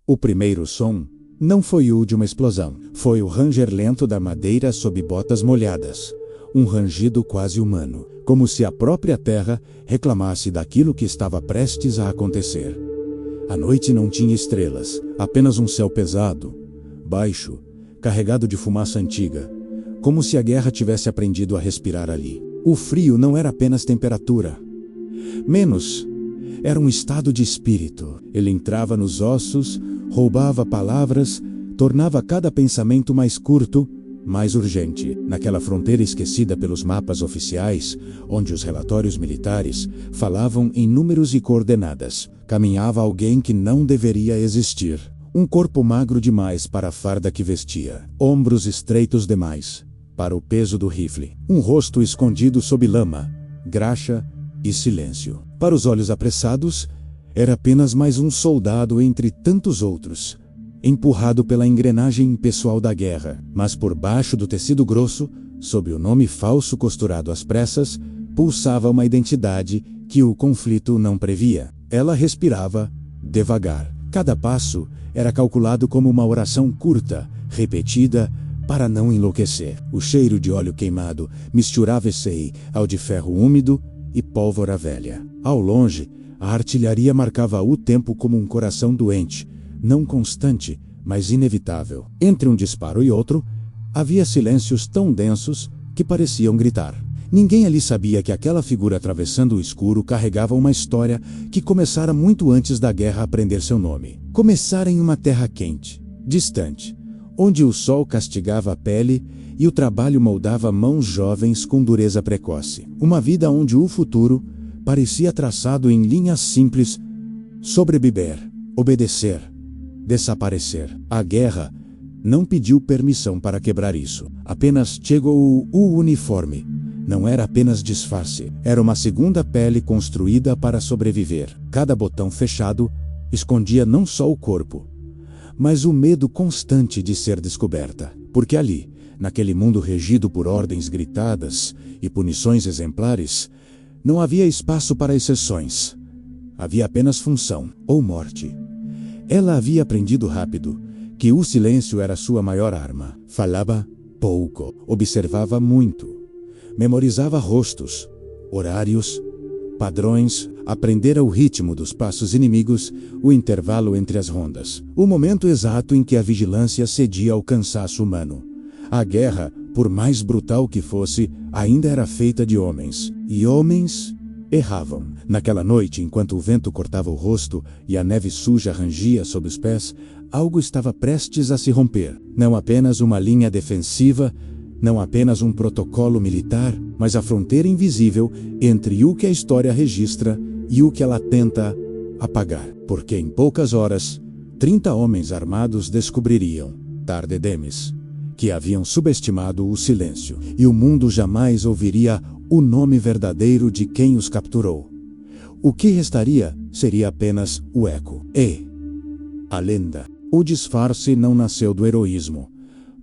O primeiro som não foi o de uma explosão. Foi o ranger lento da madeira sob botas molhadas. Um rangido quase humano, como se a própria terra reclamasse daquilo que estava prestes a acontecer. A noite não tinha estrelas, apenas um céu pesado, baixo, carregado de fumaça antiga, como se a guerra tivesse aprendido a respirar ali. O frio não era apenas temperatura. Menos, era um estado de espírito. Ele entrava nos ossos, roubava palavras, tornava cada pensamento mais curto, mais urgente. Naquela fronteira esquecida pelos mapas oficiais, onde os relatórios militares falavam em números e coordenadas, caminhava alguém que não deveria existir. Um corpo magro demais para a farda que vestia, ombros estreitos demais para o peso do rifle, um rosto escondido sob lama, graxa e silêncio. Para os olhos apressados, era apenas mais um soldado entre tantos outros, empurrado pela engrenagem pessoal da guerra. Mas por baixo do tecido grosso, sob o nome falso costurado às pressas, pulsava uma identidade que o conflito não previa. Ela respirava devagar. Cada passo era calculado como uma oração curta, repetida, para não enlouquecer. O cheiro de óleo queimado misturava-se ao de ferro úmido e pólvora velha. Ao longe, a artilharia marcava o tempo como um coração doente, não constante, mas inevitável. Entre um disparo e outro, havia silêncios tão densos que pareciam gritar. Ninguém ali sabia que aquela figura atravessando o escuro carregava uma história que começara muito antes da guerra aprender seu nome. Começara em uma terra quente, distante, onde o sol castigava a pele e o trabalho moldava mãos jovens com dureza precoce. Uma vida onde o futuro parecia traçado em linhas simples: sobreviver, obedecer, desaparecer. A guerra não pediu permissão para quebrar isso. Apenas chegou o uniforme. Não era apenas disfarce. Era uma segunda pele construída para sobreviver. Cada botão fechado escondia não só o corpo, mas o medo constante de ser descoberta. Porque ali, naquele mundo regido por ordens gritadas e punições exemplares, não havia espaço para exceções. Havia apenas função ou morte. Ela havia aprendido rápido que o silêncio era sua maior arma. Falava pouco, observava muito, memorizava rostos, horários, padrões, aprendera o ritmo dos passos inimigos, o intervalo entre as rondas, o momento exato em que a vigilância cedia ao cansaço humano. A guerra, por mais brutal que fosse, ainda era feita de homens, e homens erravam. Naquela noite, enquanto o vento cortava o rosto e a neve suja rangia sob os pés, algo estava prestes a se romper. Não apenas uma linha defensiva, não apenas um protocolo militar, mas a fronteira invisível entre o que a história registra e o que ela tenta apagar. Porque em poucas horas, 30 homens armados descobririam, tarde demis, que haviam subestimado o silêncio, e o mundo jamais ouviria o nome verdadeiro de quem os capturou. O que restaria seria apenas o eco e a lenda. O disfarce não nasceu do heroísmo,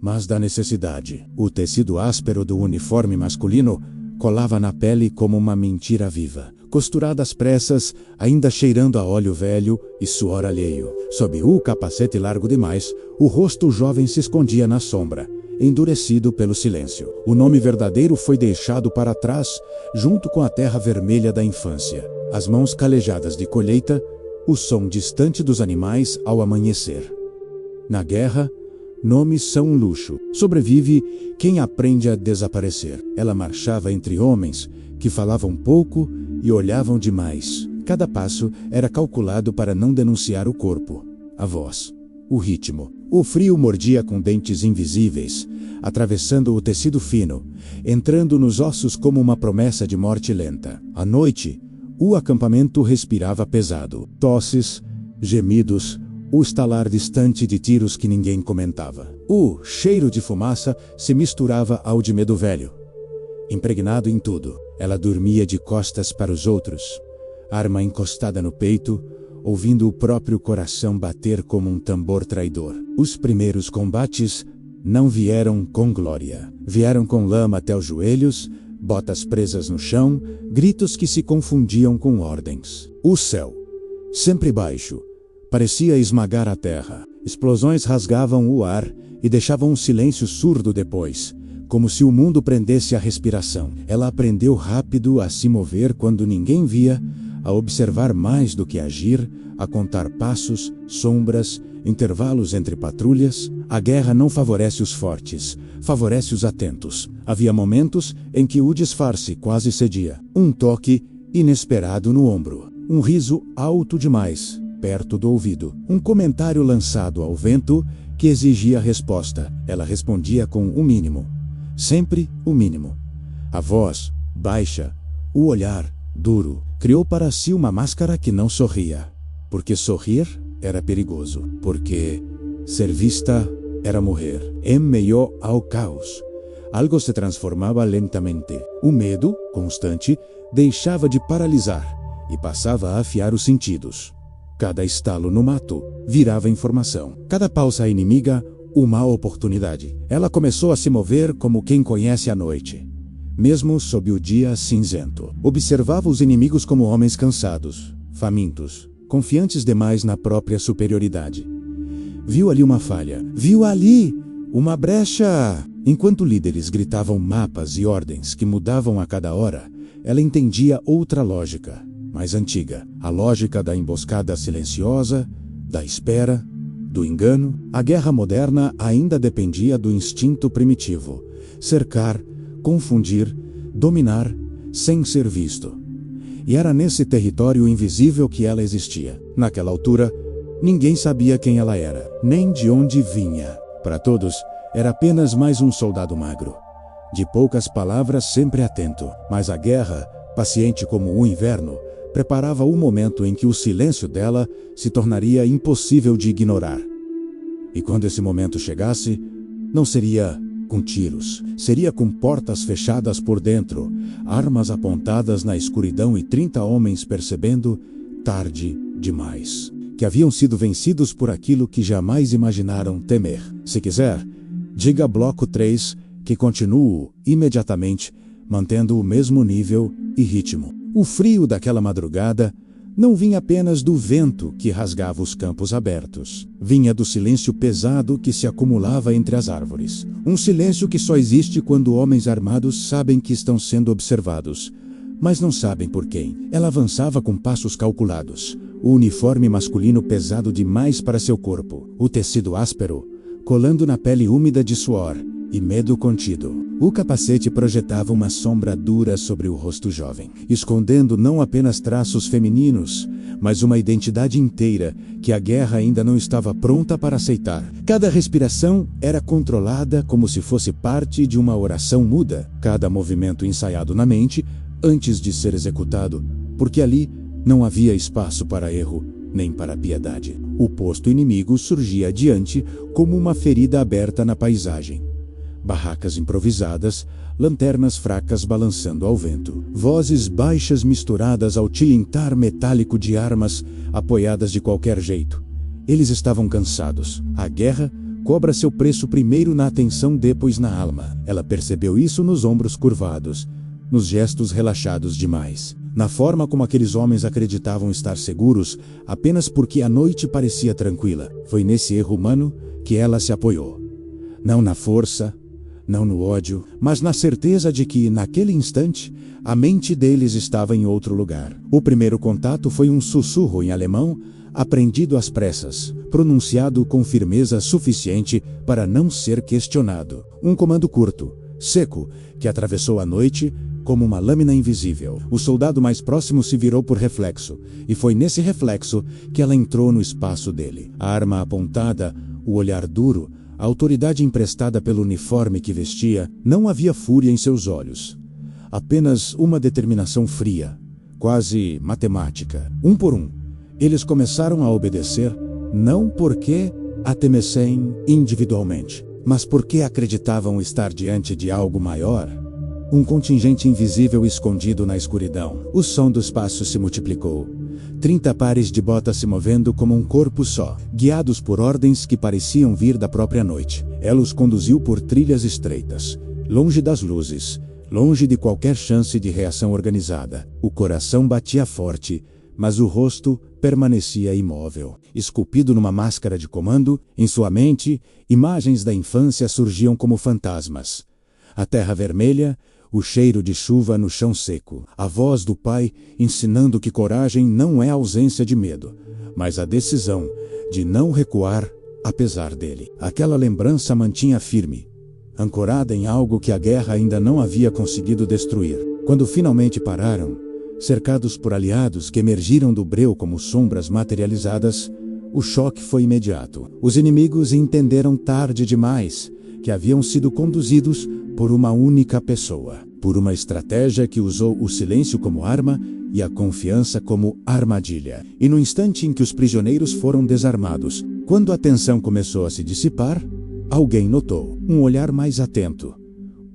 mas da necessidade. O tecido áspero do uniforme masculino colava na pele como uma mentira viva, costurada às pressas, ainda cheirando a óleo velho e suor alheio. Sob o capacete largo demais, o rosto jovem se escondia na sombra, endurecido pelo silêncio. O nome verdadeiro foi deixado para trás, junto com a terra vermelha da infância. As mãos calejadas de colheita, o som distante dos animais ao amanhecer. Na guerra, nomes são um luxo. Sobrevive quem aprende a desaparecer. Ela marchava entre homens que falavam pouco e olhavam demais. Cada passo era calculado para não denunciar o corpo, a voz, o ritmo. O frio mordia com dentes invisíveis, atravessando o tecido fino, entrando nos ossos como uma promessa de morte lenta. À noite, o acampamento respirava pesado. Tosses, gemidos, o estalar distante de tiros que ninguém comentava. O cheiro de fumaça se misturava ao de medo velho. Impregnado em tudo, ela dormia de costas para os outros, arma encostada no peito, ouvindo o próprio coração bater como um tambor traidor. Os primeiros combates não vieram com glória. Vieram com lama até os joelhos, botas presas no chão, gritos que se confundiam com ordens. O céu, sempre baixo, parecia esmagar a terra. Explosões rasgavam o ar e deixavam um silêncio surdo depois, como se o mundo prendesse a respiração. Ela aprendeu rápido a se mover quando ninguém via, a observar mais do que agir, a contar passos, sombras, intervalos entre patrulhas. A guerra não favorece os fortes, favorece os atentos. Havia momentos em que o disfarce quase cedia. Um toque inesperado no ombro. Um riso alto demais, perto do ouvido. Um comentário lançado ao vento que exigia resposta. Ela respondia com o mínimo. Sempre o mínimo. A voz, baixa, o olhar, duro, criou para si uma máscara que não sorria. Porque sorrir era perigoso. Porque ser vista era morrer. Em meio ao caos, algo se transformava lentamente. O medo, constante, deixava de paralisar e passava a afiar os sentidos. Cada estalo no mato virava informação. Cada pausa inimiga, uma oportunidade. Ela começou a se mover como quem conhece a noite, mesmo sob o dia cinzento. Observava os inimigos como homens cansados, famintos, confiantes demais na própria superioridade. Viu ali uma falha. Viu ali uma brecha. Enquanto líderes gritavam mapas e ordens que mudavam a cada hora, ela entendia outra lógica, mais antiga. A lógica da emboscada silenciosa, da espera, do engano. A guerra moderna ainda dependia do instinto primitivo. Cercar, confundir, dominar, sem ser visto. E era nesse território invisível que ela existia. Naquela altura, ninguém sabia quem ela era, nem de onde vinha. Para todos, era apenas mais um soldado magro, de poucas palavras, sempre atento. Mas a guerra, paciente como o inverno, preparava o momento em que o silêncio dela se tornaria impossível de ignorar. E quando esse momento chegasse, não seria com tiros, seria com portas fechadas por dentro, armas apontadas na escuridão e 30 homens percebendo, tarde demais, que haviam sido vencidos por aquilo que jamais imaginaram temer. Se quiser, diga Bloco 3 que continuo imediatamente, mantendo o mesmo nível e ritmo. O frio daquela madrugada não vinha apenas do vento que rasgava os campos abertos. Vinha do silêncio pesado que se acumulava entre as árvores. Um silêncio que só existe quando homens armados sabem que estão sendo observados, mas não sabem por quem. Ela avançava com passos calculados. O uniforme masculino pesado demais para seu corpo. O tecido áspero, colando na pele úmida de suor e medo contido. O capacete projetava uma sombra dura sobre o rosto jovem, escondendo não apenas traços femininos, mas uma identidade inteira que a guerra ainda não estava pronta para aceitar. Cada respiração era controlada como se fosse parte de uma oração muda. Cada movimento ensaiado na mente antes de ser executado, porque ali não havia espaço para erro, nem para piedade. O posto inimigo surgia adiante como uma ferida aberta na paisagem. Barracas improvisadas, lanternas fracas balançando ao vento. Vozes baixas misturadas ao tilintar metálico de armas apoiadas de qualquer jeito. Eles estavam cansados. A guerra cobra seu preço primeiro na atenção, depois na alma. Ela percebeu isso nos ombros curvados, nos gestos relaxados demais, na forma como aqueles homens acreditavam estar seguros apenas porque a noite parecia tranquila. Foi nesse erro humano que ela se apoiou. Não na força, não no ódio, mas na certeza de que, naquele instante, a mente deles estava em outro lugar. O primeiro contato foi um sussurro em alemão, aprendido às pressas, pronunciado com firmeza suficiente para não ser questionado. Um comando curto, seco, que atravessou a noite como uma lâmina invisível. O soldado mais próximo se virou por reflexo, e foi nesse reflexo que ela entrou no espaço dele. A arma apontada, o olhar duro, a autoridade emprestada pelo uniforme que vestia. Não havia fúria em seus olhos. Apenas uma determinação fria, quase matemática. Um por um, eles começaram a obedecer, não porque a temessem individualmente, mas porque acreditavam estar diante de algo maior. Um contingente invisível escondido na escuridão. O som dos passos se multiplicou. 30 pares de botas se movendo como um corpo só, guiados por ordens que pareciam vir da própria noite. Ela os conduziu por trilhas estreitas, longe das luzes, longe de qualquer chance de reação organizada. O coração batia forte, mas o rosto permanecia imóvel. Esculpido numa máscara de comando, em sua mente, imagens da infância surgiam como fantasmas. A terra vermelha, o cheiro de chuva no chão seco, a voz do pai ensinando que coragem não é ausência de medo, mas a decisão de não recuar apesar dele. Aquela lembrança mantinha firme, ancorada em algo que a guerra ainda não havia conseguido destruir. Quando finalmente pararam, cercados por aliados que emergiram do breu como sombras materializadas, o choque foi imediato. Os inimigos entenderam tarde demais que haviam sido conduzidos por uma única pessoa, por uma estratégia que usou o silêncio como arma e a confiança como armadilha. E no instante em que os prisioneiros foram desarmados, quando a tensão começou a se dissipar, alguém notou um olhar mais atento,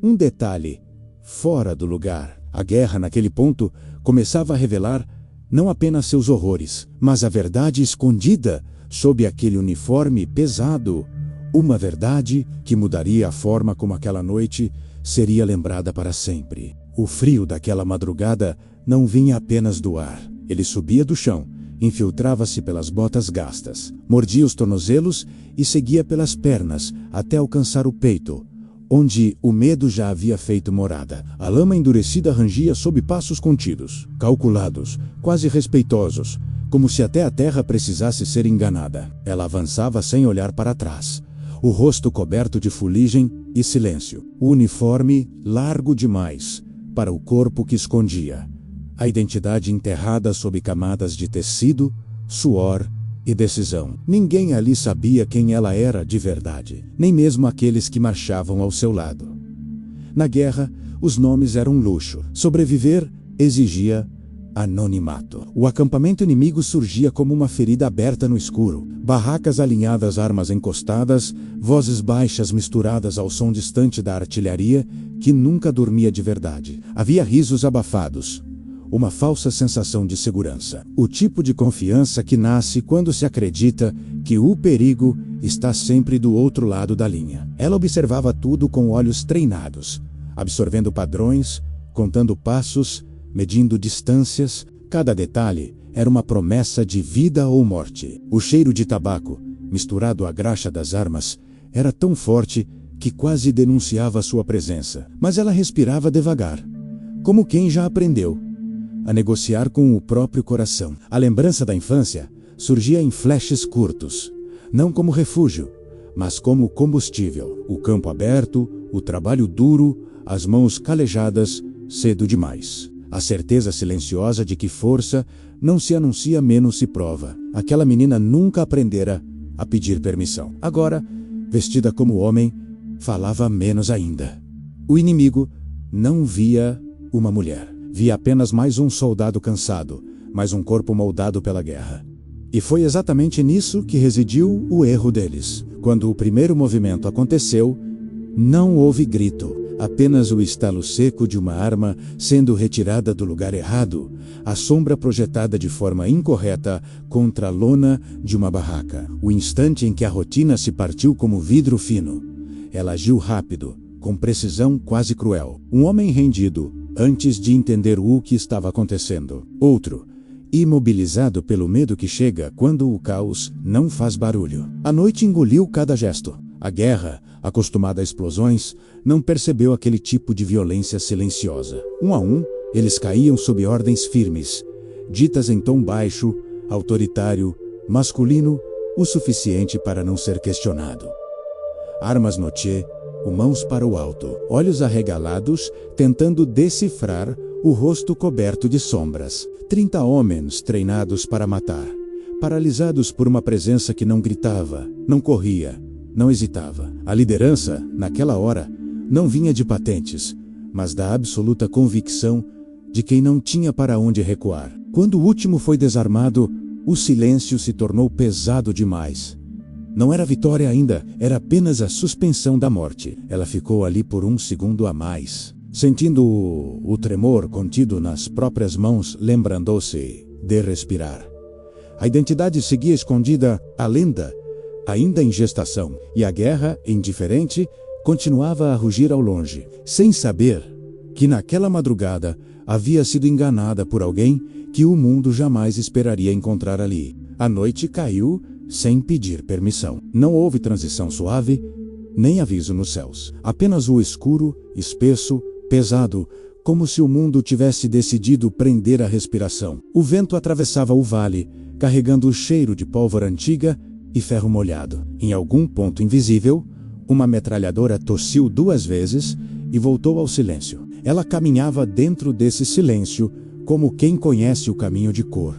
um detalhe fora do lugar. A guerra, naquele ponto, começava a revelar não apenas seus horrores, mas a verdade escondida sob aquele uniforme pesado. Uma verdade que mudaria a forma como aquela noite seria lembrada para sempre. O frio daquela madrugada não vinha apenas do ar. Ele subia do chão, infiltrava-se pelas botas gastas, mordia os tornozelos e seguia pelas pernas até alcançar o peito, onde o medo já havia feito morada. A lama endurecida rangia sob passos contidos, calculados, quase respeitosos, como se até a terra precisasse ser enganada. Ela avançava sem olhar para trás, o rosto coberto de fuligem e silêncio, o uniforme largo demais para o corpo que escondia, a identidade enterrada sob camadas de tecido, suor e decisão. Ninguém ali sabia quem ela era de verdade, nem mesmo aqueles que marchavam ao seu lado. Na guerra, os nomes eram um luxo. Sobreviver exigia anonimato. O acampamento inimigo surgia como uma ferida aberta no escuro. Barracas alinhadas, armas encostadas, vozes baixas misturadas ao som distante da artilharia que nunca dormia de verdade. Havia risos abafados, uma falsa sensação de segurança. O tipo de confiança que nasce quando se acredita que o perigo está sempre do outro lado da linha. Ela observava tudo com olhos treinados, absorvendo padrões, contando passos, medindo distâncias. Cada detalhe era uma promessa de vida ou morte. O cheiro de tabaco, misturado à graxa das armas, era tão forte que quase denunciava sua presença. Mas ela respirava devagar, como quem já aprendeu a negociar com o próprio coração. A lembrança da infância surgia em flashes curtos, não como refúgio, mas como combustível. O campo aberto, o trabalho duro, as mãos calejadas cedo demais. A certeza silenciosa de que força não se anuncia, menos se prova. Aquela menina nunca aprendera a pedir permissão. Agora, vestida como homem, falava menos ainda. O inimigo não via uma mulher. Via apenas mais um soldado cansado, mais um corpo moldado pela guerra. E foi exatamente nisso que residiu o erro deles. Quando o primeiro movimento aconteceu, não houve grito, apenas o estalo seco de uma arma sendo retirada do lugar errado, a sombra projetada de forma incorreta contra a lona de uma barraca. O instante em que a rotina se partiu como vidro fino. Ela agiu rápido, com precisão quase cruel. Um homem rendido, antes de entender o que estava acontecendo. Outro, imobilizado pelo medo que chega quando o caos não faz barulho. A noite engoliu cada gesto. A guerra, acostumada a explosões, não percebeu aquele tipo de violência silenciosa. Um a um, eles caíam sob ordens firmes, ditas em tom baixo, autoritário, masculino, o suficiente para não ser questionado. Armas no tchê, mãos para o alto, olhos arregalados, tentando decifrar o rosto coberto de sombras. 30 homens treinados para matar, paralisados por uma presença que não gritava, não corria, não hesitava. A liderança, naquela hora, não vinha de patentes, mas da absoluta convicção de quem não tinha para onde recuar. Quando o último foi desarmado, o silêncio se tornou pesado demais. Não era vitória ainda, era apenas a suspensão da morte. Ela ficou ali por um segundo a mais, sentindo o tremor contido nas próprias mãos, lembrando-se de respirar. A identidade seguia escondida, a lenda ainda em gestação, e a guerra, indiferente, continuava a rugir ao longe. Sem saber, que naquela madrugada havia sido enganada por alguém que o mundo jamais esperaria encontrar ali. A noite caiu sem pedir permissão. Não houve transição suave, nem aviso nos céus. Apenas o escuro, espesso, pesado, como se o mundo tivesse decidido prender a respiração. O vento atravessava o vale, carregando o cheiro de pólvora antiga e ferro molhado. Em algum ponto invisível, uma metralhadora tossiu 2 vezes e voltou ao silêncio. Ela caminhava dentro desse silêncio como quem conhece o caminho de cor,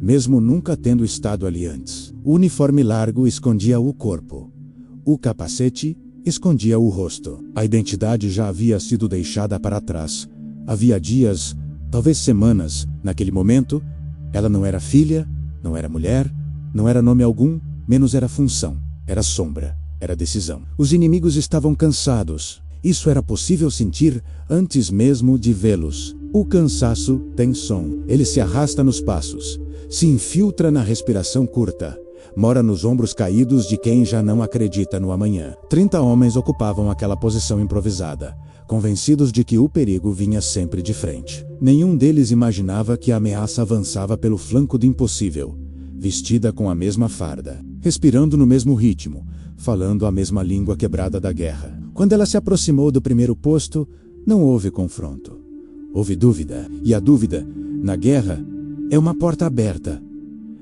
mesmo nunca tendo estado ali antes. O uniforme largo escondia o corpo. O capacete escondia o rosto. A identidade já havia sido deixada para trás. Havia dias, talvez semanas, naquele momento. Ela não era filha, não era mulher, não era nome algum, menos era função, era sombra, era decisão. Os inimigos estavam cansados. Isso era possível sentir antes mesmo de vê-los. O cansaço tem som. Ele se arrasta nos passos, se infiltra na respiração curta, mora nos ombros caídos de quem já não acredita no amanhã. 30 homens ocupavam aquela posição improvisada, convencidos de que o perigo vinha sempre de frente. Nenhum deles imaginava que a ameaça avançava pelo flanco do impossível, vestida com a mesma farda, respirando no mesmo ritmo, falando a mesma língua quebrada da guerra. Quando ela se aproximou do primeiro posto, não houve confronto. Houve dúvida, e a dúvida, na guerra, é uma porta aberta.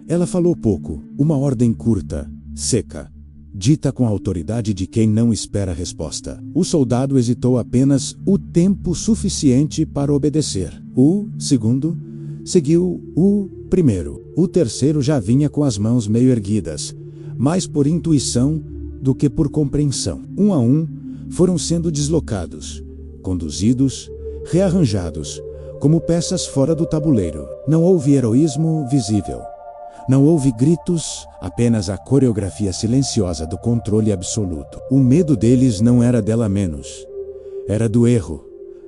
Ela falou pouco, uma ordem curta, seca, dita com a autoridade de quem não espera resposta. O soldado hesitou apenas o tempo suficiente para obedecer. O segundo seguiu o primeiro. O terceiro já vinha com as mãos meio erguidas, mais por intuição do que por compreensão. Um a um, foram sendo deslocados, conduzidos, rearranjados, como peças fora do tabuleiro. Não houve heroísmo visível. Não houve gritos, apenas a coreografia silenciosa do controle absoluto. O medo deles não era dela menos. Era do erro,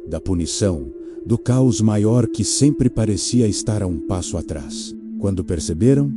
da punição, do caos maior que sempre parecia estar a um passo atrás. Quando perceberam,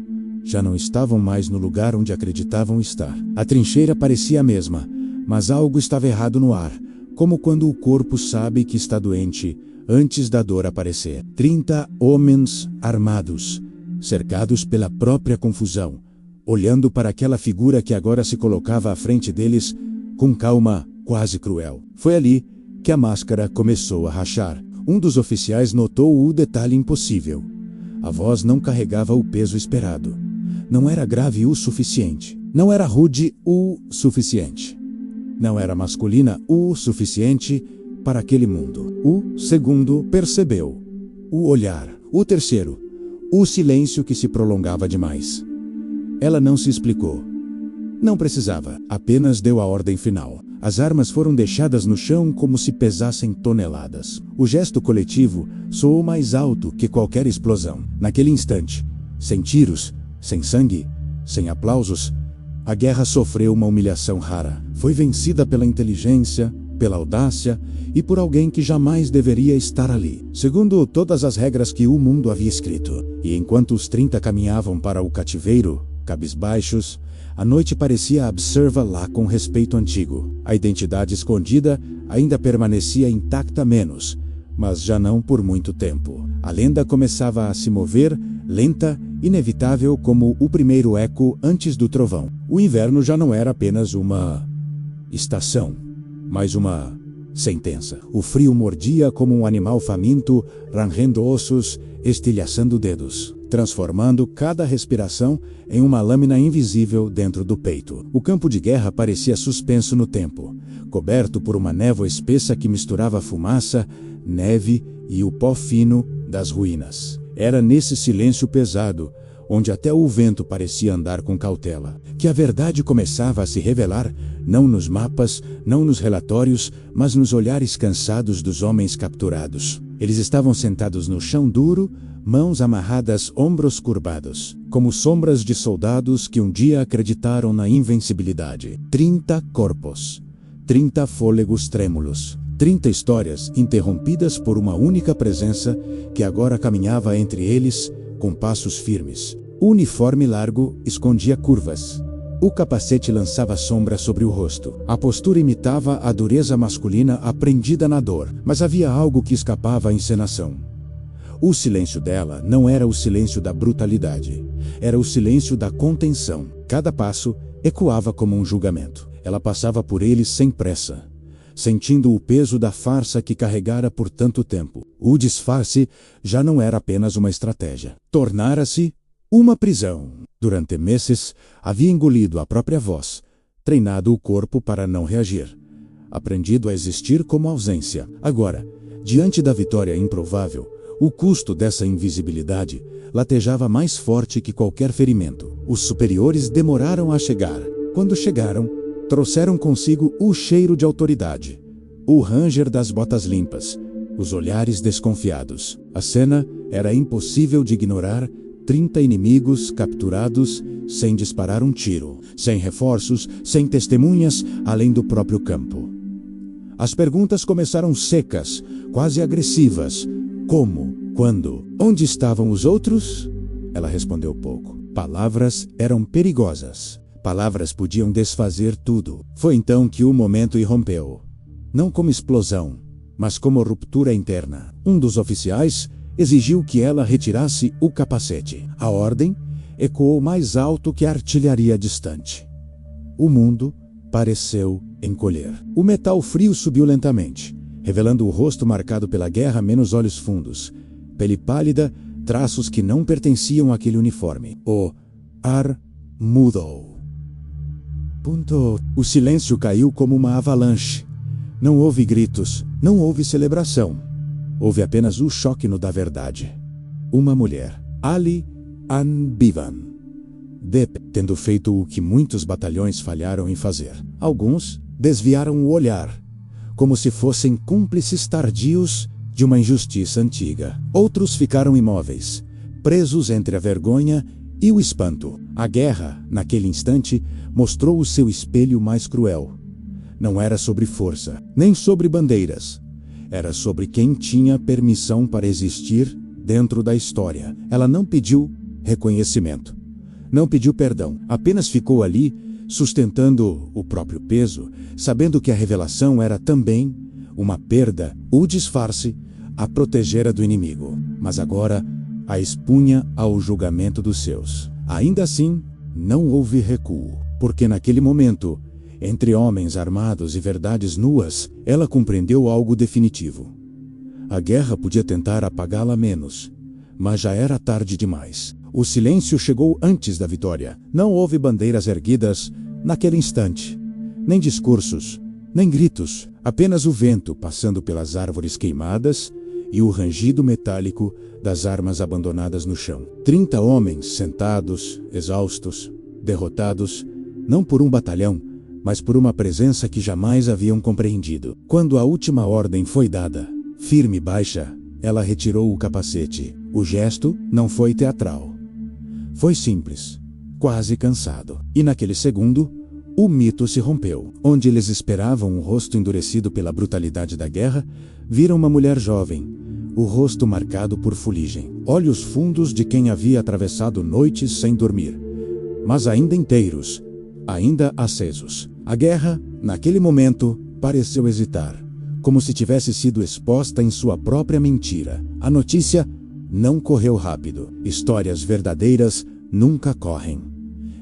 já não estavam mais no lugar onde acreditavam estar. A trincheira parecia a mesma, mas algo estava errado no ar, como quando o corpo sabe que está doente antes da dor aparecer. 30 homens armados, cercados pela própria confusão, olhando para aquela figura que agora se colocava à frente deles com calma quase cruel. Foi ali que a máscara começou a rachar. Um dos oficiais notou o detalhe impossível. A voz não carregava o peso esperado. Não era grave o suficiente. Não era rude o suficiente. Não era masculina o suficiente para aquele mundo. O segundo percebeu. O olhar. O terceiro. O silêncio que se prolongava demais. Ela não se explicou. Não precisava. Apenas deu a ordem final. As armas foram deixadas no chão como se pesassem toneladas. O gesto coletivo soou mais alto que qualquer explosão. Naquele instante, sem tiros, sem sangue, sem aplausos, a guerra sofreu uma humilhação rara. Foi vencida pela inteligência, pela audácia e por alguém que jamais deveria estar ali, segundo todas as regras que o mundo havia escrito. E enquanto os 30 caminhavam para o cativeiro, cabisbaixos, a noite parecia absorva lá com respeito antigo. A identidade escondida ainda permanecia intacta menos, mas já não por muito tempo. A lenda começava a se mover, lenta, inevitável como o primeiro eco antes do trovão. O inverno já não era apenas uma estação, mas uma sentença. O frio mordia como um animal faminto, rangendo ossos, estilhaçando dedos, transformando cada respiração em uma lâmina invisível dentro do peito. O campo de guerra parecia suspenso no tempo, coberto por uma névoa espessa que misturava fumaça, neve e o pó fino das ruínas. Era nesse silêncio pesado, onde até o vento parecia andar com cautela, que a verdade começava a se revelar, não nos mapas, não nos relatórios, mas nos olhares cansados dos homens capturados. Eles estavam sentados no chão duro, mãos amarradas, ombros curvados, como sombras de soldados que um dia acreditaram na invencibilidade. 30 corpos, 30 fôlegos trêmulos, 30 histórias interrompidas por uma única presença que agora caminhava entre eles com passos firmes. O uniforme largo escondia curvas, O capacete lançava sombra sobre o rosto. A postura imitava a dureza masculina aprendida na dor, mas havia algo que escapava à encenação. O silêncio dela não era o silêncio da brutalidade. Era o silêncio da contenção. Cada passo ecoava como um julgamento. Ela passava por ele sem pressa, sentindo o peso da farsa que carregara por tanto tempo. O disfarce já não era apenas uma estratégia. Tornara-se uma prisão. Durante meses, havia engolido a própria voz, treinado o corpo para não reagir, aprendido a existir como ausência. Agora, diante da vitória improvável, o custo dessa invisibilidade latejava mais forte que qualquer ferimento. Os superiores demoraram a chegar. Quando chegaram, trouxeram consigo o cheiro de autoridade, o ranger das botas limpas, os olhares desconfiados. A cena era impossível de ignorar. 30 inimigos capturados sem disparar um tiro, sem reforços, sem testemunhas, além do próprio campo. As perguntas começaram secas, quase agressivas. Como? Quando? Onde estavam os outros? Ela respondeu pouco. Palavras eram perigosas. Palavras podiam desfazer tudo. Foi então que o momento irrompeu. Não como explosão, mas como ruptura interna. Um dos oficiais exigiu que ela retirasse o capacete. A ordem ecoou mais alto que a artilharia distante. O mundo pareceu encolher. O metal frio subiu lentamente, revelando o rosto marcado pela guerra menos olhos fundos, pele pálida, traços que não pertenciam àquele uniforme. O ar mudou. O silêncio caiu como uma avalanche. Não houve gritos, não houve celebração. Houve apenas o choque no da verdade. Uma mulher, Ali An-Bivan, tendo feito o que muitos batalhões falharam em fazer. Alguns desviaram o olhar, como se fossem cúmplices tardios de uma injustiça antiga. Outros ficaram imóveis, presos entre a vergonha e o espanto. A guerra, naquele instante, mostrou o seu espelho mais cruel. Não era sobre força, nem sobre bandeiras. Era sobre quem tinha permissão para existir dentro da história. Ela não pediu reconhecimento, não pediu perdão, apenas ficou ali, sustentando o próprio peso, sabendo que a revelação era também uma perda, o disfarce a protegera do inimigo, mas agora a expunha ao julgamento dos seus. Ainda assim, não houve recuo, porque naquele momento, entre homens armados e verdades nuas, ela compreendeu algo definitivo. A guerra podia tentar apagá-la menos, mas já era tarde demais. O silêncio chegou antes da vitória. Não houve bandeiras erguidas naquele instante, nem discursos, nem gritos, apenas o vento passando pelas árvores queimadas e o rangido metálico das armas abandonadas no chão. 30 homens sentados, exaustos, derrotados, não por um batalhão, mas por uma presença que jamais haviam compreendido. Quando a última ordem foi dada, firme e baixa, ela retirou o capacete. O gesto não foi teatral. Foi simples, quase cansado. E naquele segundo, o mito se rompeu. Onde eles esperavam um rosto endurecido pela brutalidade da guerra, viram uma mulher jovem, o rosto marcado por fuligem. Olhos fundos de quem havia atravessado noites sem dormir, mas ainda inteiros, ainda acesos. A guerra, naquele momento, pareceu hesitar, como se tivesse sido exposta em sua própria mentira. A notícia não correu rápido. Histórias verdadeiras nunca correm.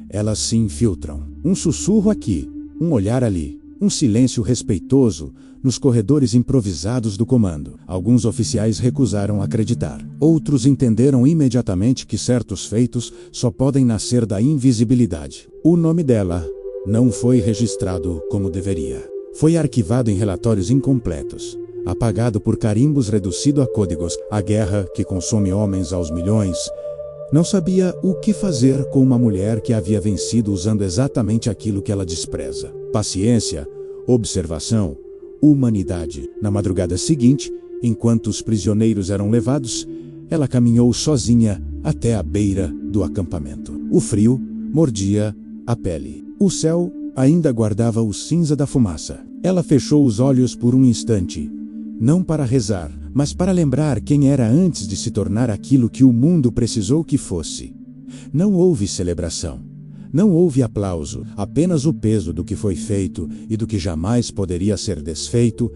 Elas se infiltram. Um sussurro aqui, um olhar ali, um silêncio respeitoso nos corredores improvisados do comando. Alguns oficiais recusaram acreditar. Outros entenderam imediatamente que certos feitos só podem nascer da invisibilidade. O nome dela não foi registrado como deveria. Foi arquivado em relatórios incompletos, apagado por carimbos reduzido a códigos. A guerra, que consome homens aos milhões, não sabia o que fazer com uma mulher que havia vencido usando exatamente aquilo que ela despreza: paciência, observação, humanidade. Na madrugada seguinte, enquanto os prisioneiros eram levados, ela caminhou sozinha até a beira do acampamento. O frio mordia a pele. O céu ainda guardava o cinza da fumaça. Ela fechou os olhos por um instante, não para rezar, mas para lembrar quem era antes de se tornar aquilo que o mundo precisou que fosse. Não houve celebração, Não houve aplauso, apenas o peso do que foi feito e do que jamais poderia ser desfeito.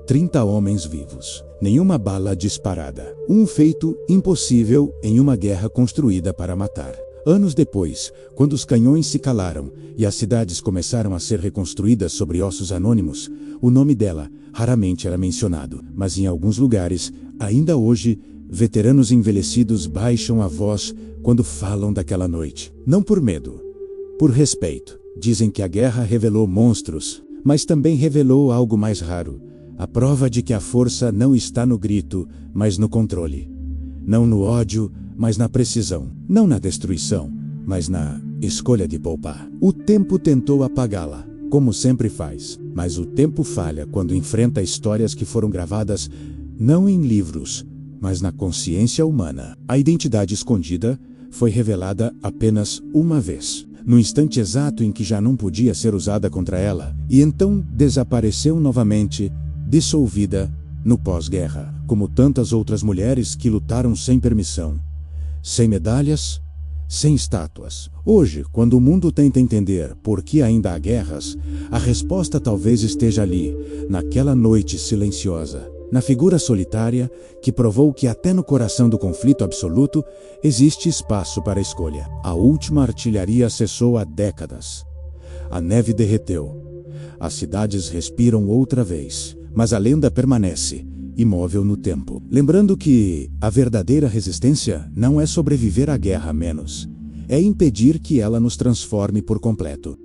30 homens vivos. Nenhuma bala disparada. Um feito impossível em uma guerra construída para matar. Anos depois, quando os canhões se calaram e as cidades começaram a ser reconstruídas sobre ossos anônimos, o nome dela raramente era mencionado, mas em alguns lugares, ainda hoje, veteranos envelhecidos baixam a voz quando falam daquela noite. Não por medo, por respeito. Dizem que a guerra revelou monstros, mas também revelou algo mais raro. A prova de que a força não está no grito, mas no controle. Não no ódio, mas na precisão. Não na destruição, mas na escolha de poupar. O tempo tentou apagá-la, como sempre faz, mas o tempo falha quando enfrenta histórias que foram gravadas não em livros, mas na consciência humana. A identidade escondida foi revelada apenas uma vez, no instante exato em que já não podia ser usada contra ela, e então desapareceu novamente, dissolvida no pós-guerra, como tantas outras mulheres que lutaram sem permissão, sem medalhas, sem estátuas. Hoje, quando o mundo tenta entender por que ainda há guerras, a resposta talvez esteja ali, naquela noite silenciosa, na figura solitária que provou que até no coração do conflito absoluto existe espaço para escolha. A última artilharia cessou há décadas. A neve derreteu. As cidades respiram outra vez. Mas a lenda permanece, imóvel no tempo. Lembrando que a verdadeira resistência não é sobreviver à guerra menos, é impedir que ela nos transforme por completo.